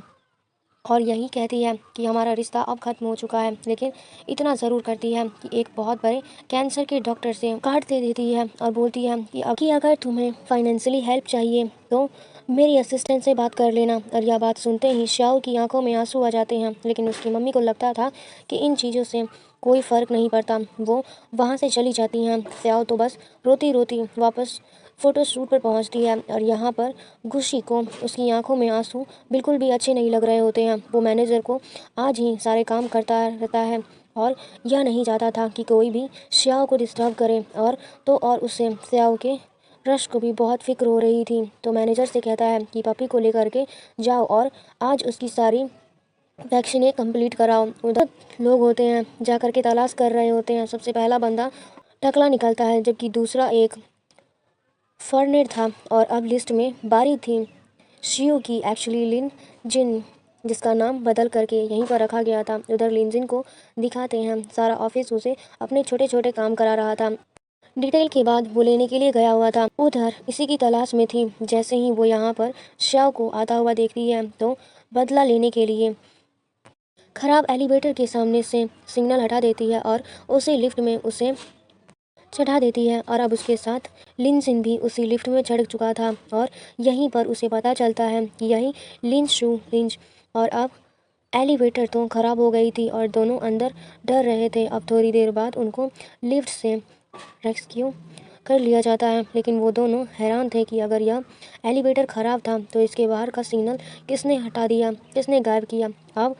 S1: और यही कहती है कि हमारा रिश्ता अब ख़त्म हो चुका है। लेकिन इतना ज़रूर करती है कि एक बहुत बड़े कैंसर के डॉक्टर से कार्ड दे देती है और बोलती है कि अगर तुम्हें फाइनेंशियली हेल्प चाहिए तो मेरी असिस्टेंट से बात कर लेना। और यह बात सुनते ही श्याओ की आंखों में आंसू आ जाते हैं। लेकिन उसकी मम्मी को लगता था कि इन चीज़ों से कोई फ़र्क नहीं पड़ता, वो वहाँ से चली जाती हैं। श्याओ तो बस रोती रोती वापस फ़ोटो शूट पर पहुंचती है और यहाँ पर गुशी को उसकी आंखों में आंसू बिल्कुल भी अच्छे नहीं लग रहे होते हैं। वो मैनेजर को आज ही सारे काम करता रहता है और यह नहीं चाहता था कि कोई भी श्याओ को डिस्टर्ब करे। और उससे श्याओ के रश को भी बहुत फिक्र हो रही थी, तो मैनेजर से कहता है कि पपी को लेकर के जाओ और आज उसकी सारी वैक्सीनें कंप्लीट कराओ। उधर लोग होते हैं जा कर के तलाश कर रहे होते हैं। सबसे पहला बंदा टकला निकलता है, जबकि दूसरा एक फॉरेनर था और अब लिस्ट में बारी थी शियो की। एक्चुअली लिन जिन जिसका नाम बदल करके यहीं पर रखा गया था। उधर लिनजिन को दिखाते हैं सारा ऑफिस उसे अपने छोटे छोटे काम करा रहा था। डिटेल के बाद वो लेने के लिए गया हुआ था, उधर इसी की तलाश में थी। जैसे ही वो यहाँ पर श्याओ को आता हुआ देखती है तो बदला लेने के लिए खराब एलिवेटर के सामने से सिग्नल हटा देती है और उसे लिफ्ट में उसे चढ़ा देती है। और अब उसके साथ लिन सिन भी उसी लिफ्ट में चढ़ चुका था और यहीं पर उसे पता चलता है कि यही लिन शू लिंच। और अब एलिवेटर तो ख़राब हो गई थी और दोनों अंदर डर रहे थे। अब थोड़ी देर बाद उनको लिफ्ट से रेस्क्यू कर लिया जाता है, लेकिन वो दोनों हैरान थे कि अगर यह एलिवेटर ख़राब था तो इसके बाहर का सिग्नल किसने हटा दिया, किसने गायब किया। अब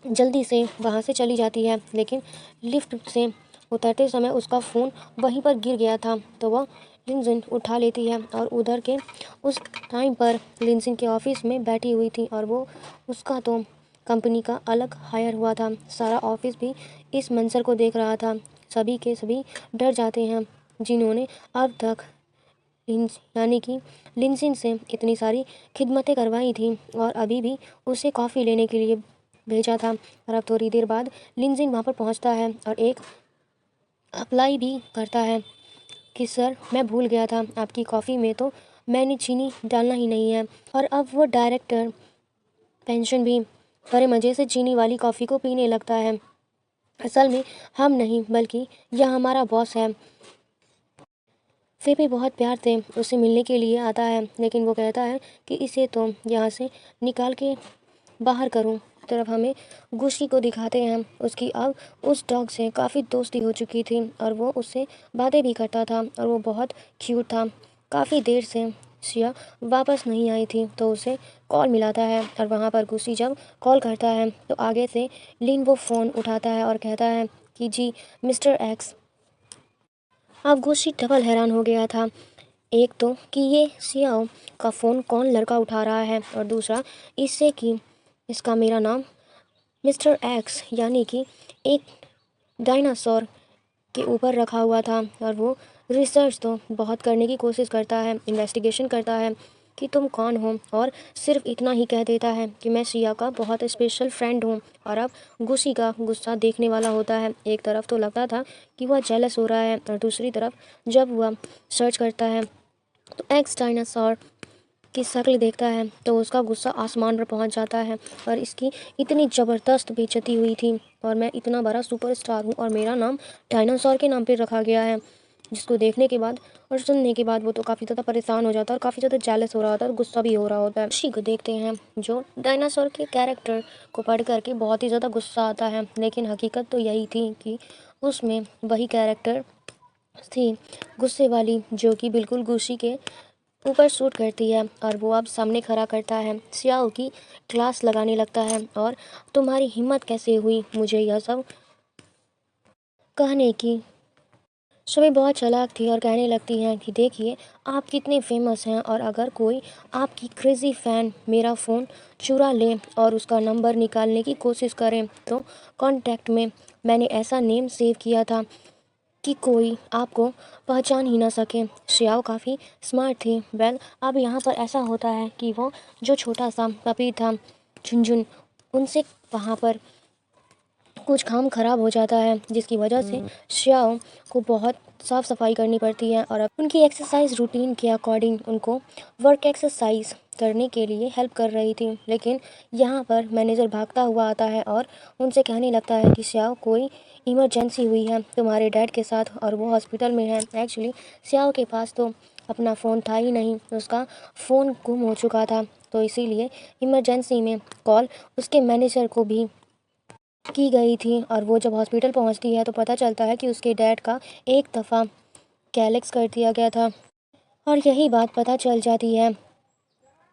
S1: जल्दी से वहाँ से चली जाती है, लेकिन लिफ्ट से उतरते समय उसका फ़ोन वहीं पर गिर गया था, तो वह लिनजिन उठा लेती है और उधर के उस टाइम पर लिनजिन के ऑफिस में बैठी हुई थी और वो उसका तो कंपनी का अलग हायर हुआ था। सारा ऑफिस भी इस मंजर को देख रहा था। सभी के सभी डर जाते हैं जिन्होंने अब तक यानी कि लिनजिन से इतनी सारी खिदमतें करवाई थी और अभी भी उसे कॉफ़ी लेने के लिए भेजा था। और अब थोड़ी देर बाद लिनजिन वहाँ पर पहुँचता है और एक अप्लाई भी करता है कि सर मैं भूल गया था, आपकी कॉफ़ी में तो मैंने चीनी डालना ही नहीं है। और अब वो डायरेक्टर पेंशन भी बड़े मज़े से चीनी वाली कॉफ़ी को पीने लगता है। असल में हम नहीं बल्कि यह हमारा बॉस है। भी बहुत प्यार से उसे मिलने के लिए आता है, लेकिन वो कहता है कि इसे तो यहाँ से निकाल के बाहर करूँ। तरफ हमें गुशी को दिखाते हैं। उसकी अब उस डॉग से काफ़ी दोस्ती हो चुकी थी और वो उससे बातें भी करता था और वो बहुत क्यूट था। काफ़ी देर से शिया वापस नहीं आई थी तो उसे कॉल मिलाता है और वहाँ पर गुशी जब कॉल करता है तो आगे से लिन वो फ़ोन उठाता है और कहता है कि जी मिस्टर एक्स। अब गुशी डबल हैरान हो गया था। एक तो कि ये सियाओ का फ़ोन कौन लड़का उठा रहा है और दूसरा इससे कि इसका मेरा नाम मिस्टर एक्स यानी कि एक डायनासोर के ऊपर रखा हुआ था। और वो रिसर्च तो बहुत करने की कोशिश करता है, इन्वेस्टिगेशन करता है कि तुम कौन हो, और सिर्फ इतना ही कह देता है कि मैं सिया का बहुत स्पेशल फ्रेंड हूँ। और अब गुशी का गुस्सा देखने वाला होता है। एक तरफ तो लगता था कि वह जेलस हो रहा है और दूसरी तरफ जब वह सर्च करता है तो एक्स डायनासोर की शक्ल देखता है तो उसका गुस्सा आसमान पर पहुंच जाता है। और इसकी इतनी ज़बरदस्त बेइज्जती हुई थी और मैं इतना बड़ा सुपरस्टार हूँ और मेरा नाम डायनासोर के नाम पे रखा गया है। जिसको देखने के बाद और सुनने के बाद वो तो काफ़ी ज़्यादा परेशान हो जाता है और काफ़ी ज़्यादा जेलस हो रहा होता है और गुस्सा भी हो रहा होता है। उसी को देखते हैं जो डायनासोर के कैरेक्टर को पढ़ करके बहुत ही ज़्यादा गुस्सा आता है, लेकिन हकीकत तो यही थी कि उसमें वही कैरेक्टर थी गुस्से वाली, जो कि बिल्कुल गुस्सी के ऊपर शूट करती है। और वो अब सामने खड़ा करता है, सियाओ की क्लास लगाने लगता है और तुम्हारी हिम्मत कैसे हुई मुझे यह सब कहने की। सभी बहुत चालाक थी और कहने लगती हैं कि देखिए आप कितने फेमस हैं, और अगर कोई आपकी क्रेज़ी फ़ैन मेरा फ़ोन चुरा ले और उसका नंबर निकालने की कोशिश करें तो कॉन्टैक्ट में मैंने ऐसा नेम सेव किया था कि कोई आपको पहचान ही ना सके। श्याओ काफ़ी स्मार्ट थी। वेल अब यहाँ पर ऐसा होता है कि वो जो छोटा सा पपी था झुनझुन, उनसे वहाँ पर कुछ काम ख़राब हो जाता है जिसकी वजह से श्याओ को बहुत साफ़ सफाई करनी पड़ती है। और अब उनकी एक्सरसाइज रूटीन के अकॉर्डिंग उनको वर्क एक्सरसाइज करने के लिए हेल्प कर रही थी। लेकिन यहाँ पर मैनेजर भागता हुआ आता है और उनसे कहने लगता है कि श्याओ कोई इमरजेंसी हुई है तुम्हारे डैड के साथ और वो हॉस्पिटल में है। एक्चुअली श्याओ के पास तो अपना फ़ोन था ही नहीं, उसका फ़ोन गुम हो चुका था, तो इसीलिए इमरजेंसी में कॉल उसके मैनेजर को भी की गई थी। और वो जब हॉस्पिटल पहुंचती है तो पता चलता है कि उसके डैड का एक दफ़ा कैलेक्स कर दिया गया था। और यही बात पता चल जाती है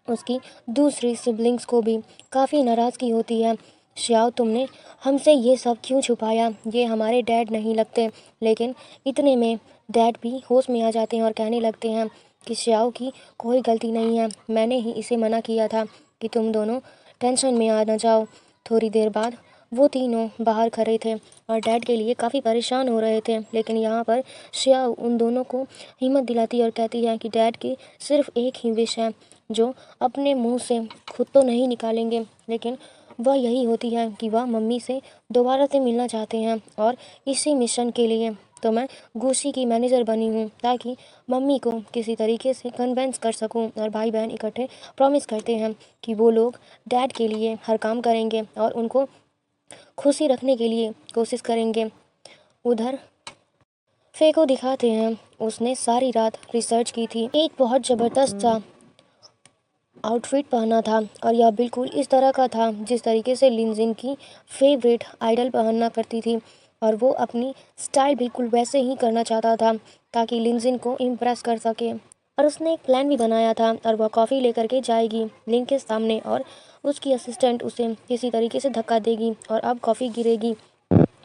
S1: उसकी दूसरी सिबलिंग्स को भी। काफ़ी नाराज़गी होती है, श्याओ तुमने हमसे ये सब क्यों छुपाया, ये हमारे डैड नहीं लगते। लेकिन इतने में डैड भी होश में आ जाते हैं और कहने लगते हैं कि श्याओ की कोई गलती नहीं है, मैंने ही इसे मना किया था कि तुम दोनों टेंशन में आ ना जाओ। थोड़ी देर बाद वो तीनों बाहर खड़े थे और डैड के लिए काफ़ी परेशान हो रहे थे। लेकिन यहाँ पर श्याओ उन दोनों को हिम्मत दिलाती है और कहती है कि डैड की सिर्फ एक ही विश है जो अपने मुंह से खुद तो नहीं निकालेंगे, लेकिन वह यही होती है कि वह मम्मी से दोबारा से मिलना चाहते हैं। और इसी मिशन के लिए तो मैं गुशी की मैनेजर बनी हूँ ताकि मम्मी को किसी तरीके से कन्वेंस कर सकूँ। और भाई बहन इकट्ठे प्रॉमिस करते हैं कि वो लोग डैड के लिए हर काम करेंगे और उनको खुशी रखने के लिए कोशिश करेंगे। उधर फे को दिखाते हैं, उसने सारी रात रिसर्च की थी, एक बहुत ज़बरदस्त सा आउटफिट पहना था और यह बिल्कुल इस तरह का था जिस तरीके से लिनजिन की फेवरेट आइडल पहनना करती थी। और वो अपनी स्टाइल बिल्कुल वैसे ही करना चाहता था ताकि लिनजिन को इम्प्रेस कर सके। और उसने एक प्लान भी बनाया था और वह कॉफ़ी लेकर के जाएगी लिन के सामने और उसकी असिस्टेंट उसे किसी तरीके से धक्का देगी और अब कॉफ़ी गिरेगी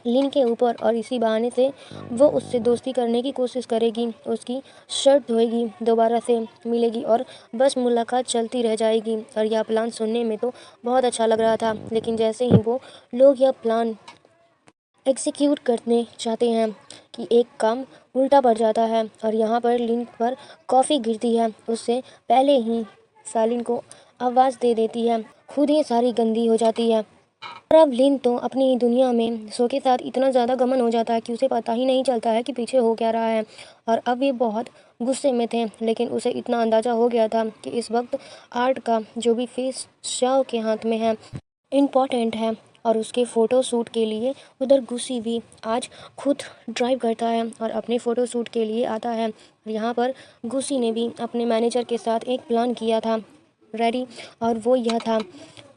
S1: लिन के ऊपर। और इसी बहाने से वो उससे दोस्ती करने की कोशिश करेगी, उसकी शर्ट धोएगी, दोबारा से मिलेगी और बस मुलाकात चलती रह जाएगी। और यह प्लान सुनने में तो बहुत अच्छा लग रहा था, लेकिन जैसे ही वो लोग यह प्लान एग्जीक्यूट करने चाहते हैं कि एक काम उल्टा पड़ जाता है और यहाँ पर लिन पर कॉफ़ी गिरती है। उससे पहले ही सालिन को आवाज़ दे देती है, खुद ही सारी गंदी हो जाती है। और अब लिन तो अपनी ही दुनिया में शो के साथ इतना ज़्यादा गमन हो जाता है कि उसे पता ही नहीं चलता है कि पीछे हो क्या रहा है। और अब ये बहुत गुस्से में थे, लेकिन उसे इतना अंदाज़ा हो गया था कि इस वक्त आर्ट का जो भी फेस शाओ के हाथ में है इम्पॉर्टेंट है। और उसके फ़ोटो शूट के लिए उधर गुस्सी भी आज खुद ड्राइव करता है और अपने फ़ोटो शूट के लिए आता है। यहाँ पर गुस्सी ने भी अपने मैनेजर के साथ एक प्लान किया था रेडी, और वो यह था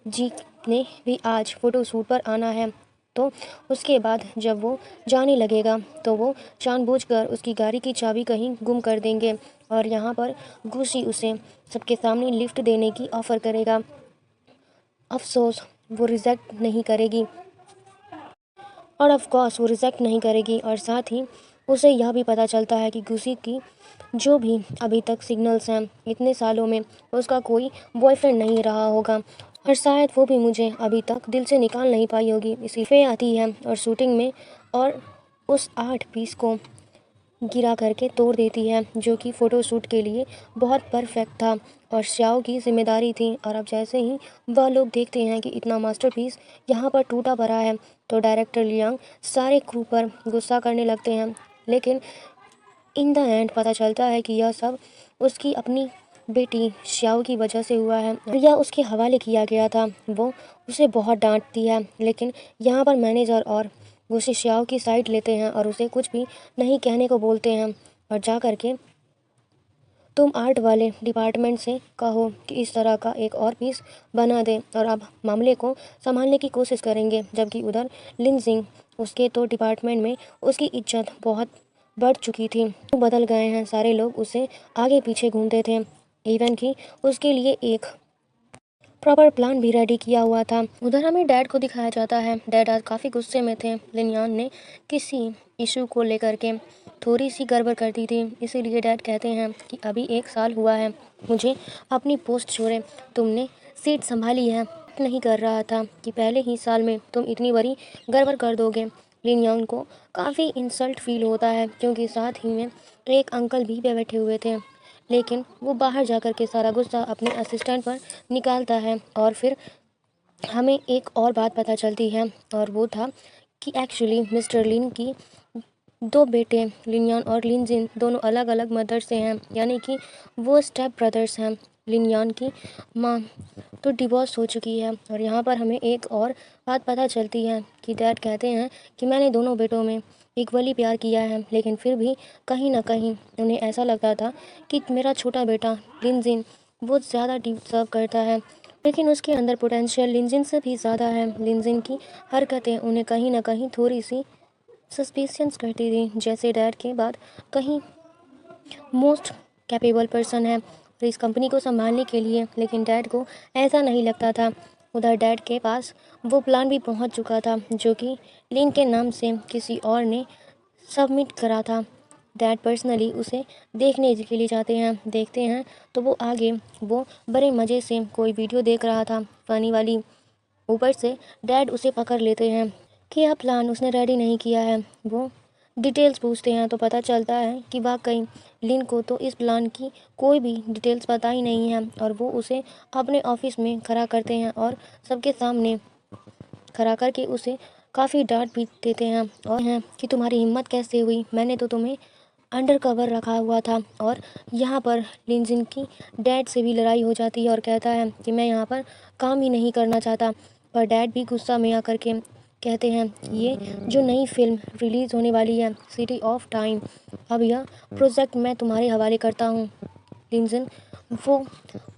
S1: जी ने भी आज फ़ोटो शूट पर आना है। तो उसके बाद जब वो जाने लगेगा तो वो जानबूझकर उसकी गाड़ी की चाबी कहीं गुम कर देंगे। और यहाँ पर गुस्सी उसे सबके सामने लिफ्ट देने की ऑफ़र करेगा। अफसोस वो रिजेक्ट नहीं करेगी, और ऑफ कोर्स वो रिजेक्ट नहीं करेगी। और साथ ही उसे यह भी पता चलता है कि गुस्सी की जो भी अभी तक सिग्नल्स हैं इतने सालों में उसका कोई बॉयफ्रेंड नहीं रहा होगा, और शायद वो भी मुझे अभी तक दिल से निकाल नहीं पाई होगी। इसी फे आती है और शूटिंग में और उस 8 पीस को गिरा करके तोड़ देती है, जो कि फ़ोटो शूट के लिए बहुत परफेक्ट था और श्याओ की जिम्मेदारी थी। और अब जैसे ही वह लोग देखते हैं कि इतना मास्टरपीस यहाँ पर टूटा पड़ा है तो डायरेक्टर लियांग सारे क्रू पर गुस्सा करने लगते हैं। लेकिन इन द एंड पता चलता है कि यह सब उसकी अपनी बेटी श्याओ की वजह से हुआ है और यह उसके हवाले किया गया था। वो उसे बहुत डांटती है, लेकिन यहाँ पर मैनेजर और गुस्से श्याओ की साइड लेते हैं और उसे कुछ भी नहीं कहने को बोलते हैं। और जा कर के तुम आर्ट वाले डिपार्टमेंट से कहो कि इस तरह का एक और पीस बना दे, और अब मामले को संभालने की कोशिश करेंगे। जबकि उधर लिन सिंह उसके तो डिपार्टमेंट में उसकी इज्जत बहुत बढ़ चुकी थी, बदल गए हैं। सारे लोग उसे आगे पीछे घूमते थे, इवन कि उसके लिए एक प्रॉपर प्लान भी रेडी किया हुआ था। उधर हमें डैड को दिखाया जाता है। डैड आज काफ़ी गुस्से में थे। लिनयान ने किसी इशू को लेकर के थोड़ी सी गड़बड़ कर दी थी, इसीलिए डैड कहते हैं कि अभी 1 साल हुआ है मुझे अपनी पोस्ट छोड़े, तुमने सीट संभाली है, नहीं कर रहा था कि पहले ही साल में तुम इतनी बड़ी गड़बड़ कर दोगे। लिनयान को काफ़ी इंसल्ट फील होता है, क्योंकि साथ ही में एक अंकल भी बैठे हुए थे। लेकिन वो बाहर जाकर के सारा गुस्सा अपने असिस्टेंट पर निकालता है। और फिर हमें एक और बात पता चलती है, और वो था कि एक्चुअली मिस्टर लिन की 2 बेटे लिनयान और लिनजिन दोनों अलग अलग मदर से हैं, यानी कि वो स्टेप ब्रदर्स हैं। लिनयान की माँ तो डिवोर्स हो चुकी है। और यहाँ पर हमें एक और बात पता चलती है कि डैड कहते हैं कि मैंने दोनों बेटों में इक्वली प्यार किया है, लेकिन फिर भी कहीं ना कहीं उन्हें ऐसा लगता था कि मेरा छोटा बेटा लिनजिन वो ज़्यादा डिजर्व करता है, लेकिन उसके अंदर पोटेंशियल लिनजिन से भी ज़्यादा है। लिनजिन की हरकतें उन्हें कहीं ना कहीं थोड़ी सी सस्पिशियस करती थी, जैसे डैड के बाद कहीं मोस्ट कैपेबल पर्सन है और इस कंपनी को संभालने के लिए, लेकिन डैड को ऐसा नहीं लगता था। उधर डैड के पास वो प्लान भी पहुंच चुका था जो कि लिन के नाम से किसी और ने सबमिट करा था। डैड पर्सनली उसे देखने के लिए जाते हैं। देखते हैं तो वो आगे वो बड़े मज़े से कोई वीडियो देख रहा था फ़नी वाली। ऊपर से डैड उसे पकड़ लेते हैं कि यह प्लान उसने रेडी नहीं किया है। वो डिटेल्स पूछते हैं तो पता चलता है कि वाकई लिन को तो इस प्लान की कोई भी डिटेल्स पता ही नहीं है, और वो उसे अपने ऑफिस में खड़ा करते हैं और सबके सामने खड़ा करके उसे काफ़ी डांट भी देते हैं। और हैं कि तुम्हारी हिम्मत कैसे हुई, मैंने तो तुम्हें अंडर कवर रखा हुआ था। और यहाँ पर लिनजिन की डैड से भी लड़ाई हो जाती है और कहता है कि मैं यहाँ पर काम ही नहीं करना चाहता। पर डैड भी गुस्सा में आकर के कहते हैं ये जो नई फिल्म रिलीज़ होने वाली है सिटी ऑफ टाइम, अब यह प्रोजेक्ट मैं तुम्हारे हवाले करता हूँ। लिनजिन वो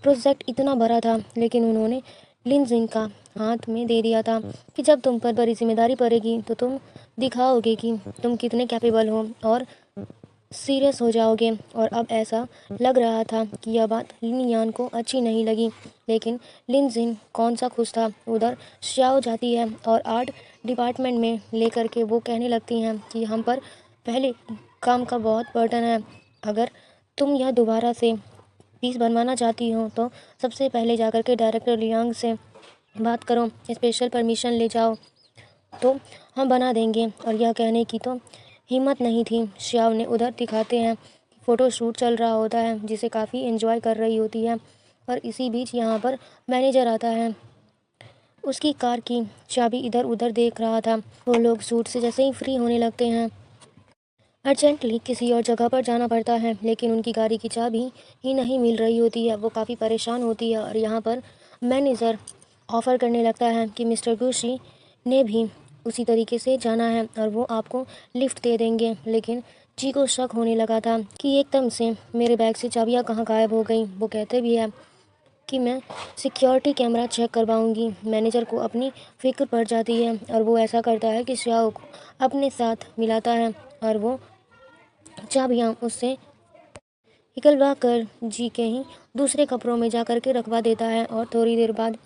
S1: प्रोजेक्ट इतना बड़ा था, लेकिन उन्होंने लिनजिन का हाथ में दे दिया था कि जब तुम पर बड़ी जिम्मेदारी पड़ेगी तो तुम दिखाओगे कि तुम कितने कैपेबल हो और सीरियस हो जाओगे। और अब ऐसा लग रहा था कि यह बात लिनयान को अच्छी नहीं लगी, लेकिन लिनजिन कौन सा खुश था। उधर श्याओ जाती है और आर्ट डिपार्टमेंट में लेकर के वो कहने लगती हैं कि हम पर पहले काम का बहुत बर्डन है, अगर तुम यह दोबारा से पीस बनवाना चाहती हो तो सबसे पहले जाकर के डायरेक्टर लियांग से बात करो, स्पेशल परमिशन ले जाओ तो हम बना देंगे। और यह कहने की तो हिम्मत नहीं थी श्याव ने। उधर दिखाते हैं फ़ोटो शूट चल रहा होता है जिसे काफ़ी एंजॉय कर रही होती है, और इसी बीच यहाँ पर मैनेजर आता है। उसकी कार की चाबी इधर उधर देख रहा था। वो लोग सूट से जैसे ही फ्री होने लगते हैं अर्जेंटली किसी और जगह पर जाना पड़ता है, लेकिन उनकी गाड़ी की चाबी ही नहीं मिल रही होती है। वो काफ़ी परेशान होती है और यहाँ पर मैनेजर ऑफ़र करने लगता है कि मिस्टर गुशी ने भी उसी तरीके से जाना है और वो आपको लिफ्ट दे देंगे। लेकिन जी को शक होने लगा था कि एकदम से मेरे बैग से चाबियाँ कहाँ गायब हो गई। वो कहते भी है कि मैं सिक्योरिटी कैमरा चेक करवाऊंगी। मैनेजर को अपनी फिक्र पड़ जाती है और वो ऐसा करता है कि श्याओ को अपने साथ मिलाता है और वो चाबियाँ उससे निकलवा कर जी के ही दूसरे कपड़ों में जा कर के रखवा देता है और थोड़ी देर बाद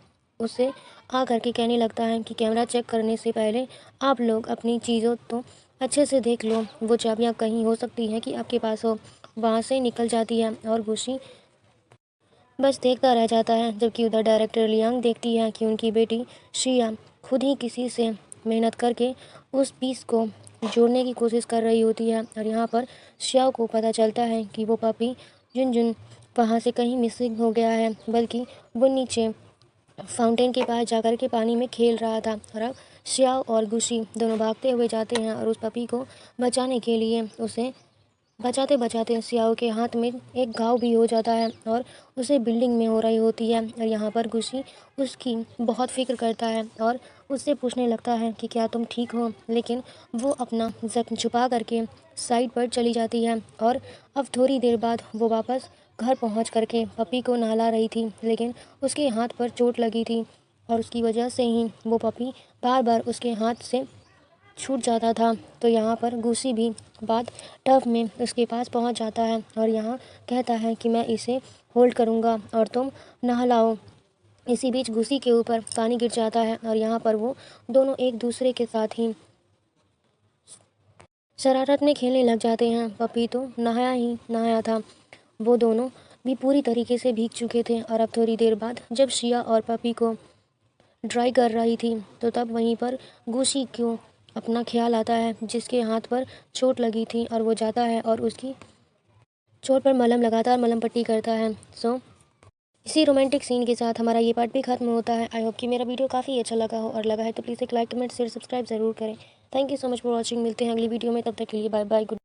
S1: उससे आ कर के कहने लगता है कि कैमरा चेक करने से पहले आप लोग अपनी चीज़ों तो अच्छे से देख लो। वो चाबियाँ कहीं हो सकती हैं कि आपके पास हो। वहाँ से निकल जाती है और गुशी बस देखता रह जाता है, जबकि उधर डायरेक्टर लियांग देखती है कि उनकी बेटी शिया खुद ही किसी से मेहनत करके उस पीस को जोड़ने की कोशिश कर रही होती है। और यहाँ पर शिया को पता चलता है कि वो पापी जुनजुन वहाँ से कहीं मिसिंग हो गया है, बल्कि वो नीचे फाउंटेन के पास जाकर के पानी में खेल रहा था। और अब शिया और गुशी दोनों भागते हुए जाते हैं और उस पपी को बचाने के लिए उसे बचाते बचाते सियाओ के हाथ में एक घाव भी हो जाता है और उसे बिल्डिंग में हो रही होती है। और यहाँ पर गुशी उसकी बहुत फिक्र करता है और उससे पूछने लगता है कि क्या तुम ठीक हो, लेकिन वो अपना जख्म छुपा करके साइड पर चली जाती है। और अब थोड़ी देर बाद वो वापस घर पहुँच करके पपी को नहला रही थी, लेकिन उसके हाथ पर चोट लगी थी और उसकी वजह से ही वो पपी बार बार उसके हाथ से छूट जाता था। तो यहाँ पर गुसी भी बात टब में उसके पास पहुँच जाता है और यहाँ कहता है कि मैं इसे होल्ड करूँगा और तुम नहलाओ। इसी बीच गुसी के ऊपर पानी गिर जाता है और यहाँ पर वो दोनों एक दूसरे के साथ ही शरारत में खेलने लग जाते हैं। पपी तो नहाया ही नहाया था। वो दोनों भी पूरी तरीके से भीग चुके थे और अब थोड़ी देर बाद जब शिया और पपी को ड्राई कर रही थी तो तब वहीं पर गुशी को अपना ख्याल आता है, जिसके हाथ पर चोट लगी थी। और वो जाता है और उसकी चोट पर मलहम लगातार मलहम पट्टी करता है। इसी रोमांटिक सीन के साथ हमारा ये पार्ट भी खत्म होता है। आई होप कि मेरा वीडियो काफ़ी अच्छा लगा हो, और लगा है तो प्लीज़ एक लाइक कमेंट शेयर सब्सक्राइब ज़रूर करें। Thank you so much for watching. मिलते हैं अगली वीडियो में, तब तक के लिए बाय बाय। गुड